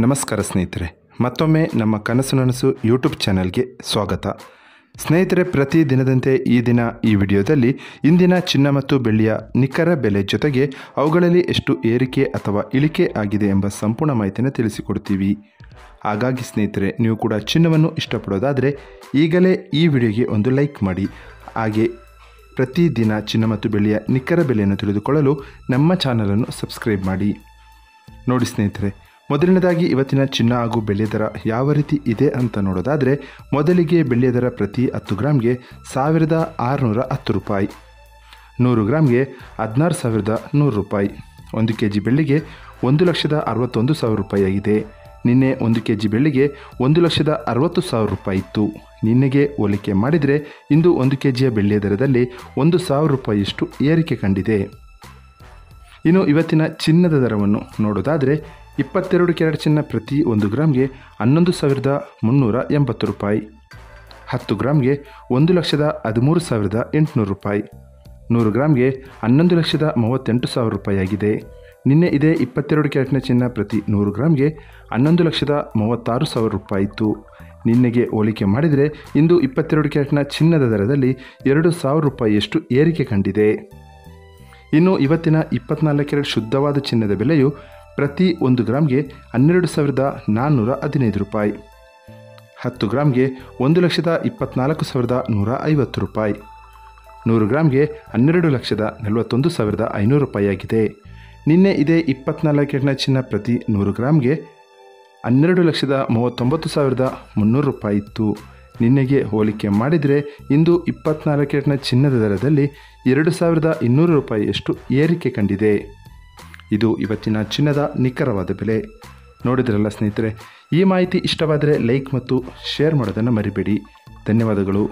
ನಮಸ್ಕಾರ ಸ್ನೇಹಿತರೆ, ಮತ್ತೊಮ್ಮೆ ನಮ್ಮ ಕನಸು ನನಸು ಯೂಟ್ಯೂಬ್ ಚಾನಲ್ಗೆ ಸ್ವಾಗತ. ಸ್ನೇಹಿತರೆ, ಪ್ರತಿ ದಿನದಂತೆ ಈ ದಿನ ಈ ವಿಡಿಯೋದಲ್ಲಿ ಇಂದಿನ ಚಿನ್ನ ಮತ್ತು ಬೆಳ್ಳಿಯ ನಿಖರ ಬೆಲೆ ಜೊತೆಗೆ ಅವುಗಳಲ್ಲಿ ಎಷ್ಟು ಏರಿಕೆ ಅಥವಾ ಇಳಿಕೆ ಆಗಿದೆ ಎಂಬ ಸಂಪೂರ್ಣ ಮಾಹಿತಿಯನ್ನು ತಿಳಿಸಿಕೊಡ್ತೀವಿ. ಹಾಗಾಗಿ ಸ್ನೇಹಿತರೆ, ನೀವು ಕೂಡ ಚಿನ್ನವನ್ನು ಇಷ್ಟಪಡೋದಾದರೆ ಈಗಲೇ ಈ ವಿಡಿಯೋಗೆ ಒಂದು ಲೈಕ್ ಮಾಡಿ. ಹಾಗೆ ಪ್ರತಿದಿನ ಚಿನ್ನ ಮತ್ತು ಬೆಳ್ಳಿಯ ನಿಖರ ಬೆಲೆಯನ್ನು ತಿಳಿದುಕೊಳ್ಳಲು ನಮ್ಮ ಚಾನಲನ್ನು ಸಬ್ಸ್ಕ್ರೈಬ್ ಮಾಡಿ. ನೋಡಿ ಸ್ನೇಹಿತರೆ, ಮೊದಲನೇದಾಗಿ ಇವತ್ತಿನ ಚಿನ್ನ ಹಾಗೂ ಬೆಳ್ಳಿಯ ದರ ಯಾವ ರೀತಿ ಇದೆ ಅಂತ ನೋಡೋದಾದರೆ, ಮೊದಲಿಗೆ ಬೆಳ್ಳಿಯ ದರ ಪ್ರತಿ 10 ಗ್ರಾಮ್ಗೆ 1610 ರೂಪಾಯಿ, 100 ಗ್ರಾಮ್ಗೆ 16,100 ರೂಪಾಯಿ. 1 kg ಬೆಳ್ಳಿಗೆ 1,61,000 ರೂಪಾಯಿ ಆಗಿದೆ. ನಿನ್ನೆ 1 kg ಬೆಳ್ಳಿಗೆ 1,60,000 ರೂಪಾಯಿ ಇತ್ತು. ನಿನ್ನೆಗೆ ಹೋಲಿಕೆ ಮಾಡಿದರೆ ಇಂದು 1 kgಯ ಬೆಳ್ಳಿಯ ದರದಲ್ಲಿ 1,000 ರೂಪಾಯಿಯಷ್ಟು ಏರಿಕೆ ಕಂಡಿದೆ. ಇನ್ನು ಇವತ್ತಿನ ಚಿನ್ನದ ದರವನ್ನು ನೋಡೋದಾದರೆ, 22 ಕ್ಯಾರೆಟ್ ಚಿನ್ನ ಪ್ರತಿ 1 ಗ್ರಾಮ್ಗೆ 11,380 ರೂಪಾಯಿ, 10 ಗ್ರಾಮ್ಗೆ 1,13,800 ರೂಪಾಯಿ, 100 ಗ್ರಾಮ್ಗೆ 11,38,000 ರೂಪಾಯಿ ಆಗಿದೆ. ನಿನ್ನೆ ಇದೇ 22 ಕ್ಯಾರೆಟ್ನ ಚಿನ್ನ ಪ್ರತಿ 100 ಗ್ರಾಮ್ಗೆ 11,36,000 ರೂಪಾಯಿ ಇತ್ತು. ನಿನ್ನೆಗೆ ಹೋಲಿಕೆ ಮಾಡಿದರೆ ಇಂದು 22 ಕ್ಯಾರೆಟ್ನ ಚಿನ್ನದ ದರದಲ್ಲಿ 2,000 ರೂಪಾಯಿಯಷ್ಟು ಏರಿಕೆ ಕಂಡಿದೆ. ಇನ್ನು ಇವತ್ತಿನ 24 ಕ್ಯಾರೆಟ್ ಶುದ್ಧವಾದ ಚಿನ್ನದ ಬೆಲೆಯು ಪ್ರತಿ 1 ಗ್ರಾಮ್ಗೆ 12,415 ರೂಪಾಯಿ, 10 ಗ್ರಾಮ್ಗೆ 1,24,150 ರೂಪಾಯಿ, 100 ಗ್ರಾಮ್ಗೆ 12,41,500 ರೂಪಾಯಿ ಆಗಿದೆ. ನಿನ್ನೆ ಇದೇ 24 ಕ್ಯಾರೆಟ್ನ ಚಿನ್ನ ಪ್ರತಿ 100 ಗ್ರಾಮ್ಗೆ 12,39,300 ರೂಪಾಯಿ ಇತ್ತು. ನಿನ್ನೆಗೆ ಹೋಲಿಕೆ ಮಾಡಿದರೆ ಇಂದು 24 ಕ್ಯಾರೆಟ್ನ ಚಿನ್ನದ ದರದಲ್ಲಿ 2,200 ರೂಪಾಯಿಯಷ್ಟು ಏರಿಕೆ ಕಂಡಿದೆ. ಇದು ಇವತ್ತಿನ ಚಿನ್ನದ ನಿಖರವಾದ ಬೆಲೆ. ನೋಡಿದ್ರಲ್ಲ ಸ್ನೇಹಿತರೆ, ಈ ಮಾಹಿತಿ ಇಷ್ಟವಾದರೆ ಲೈಕ್ ಮತ್ತು ಶೇರ್ ಮಾಡೋದನ್ನು ಮರಿಬೇಡಿ. ಧನ್ಯವಾದಗಳು.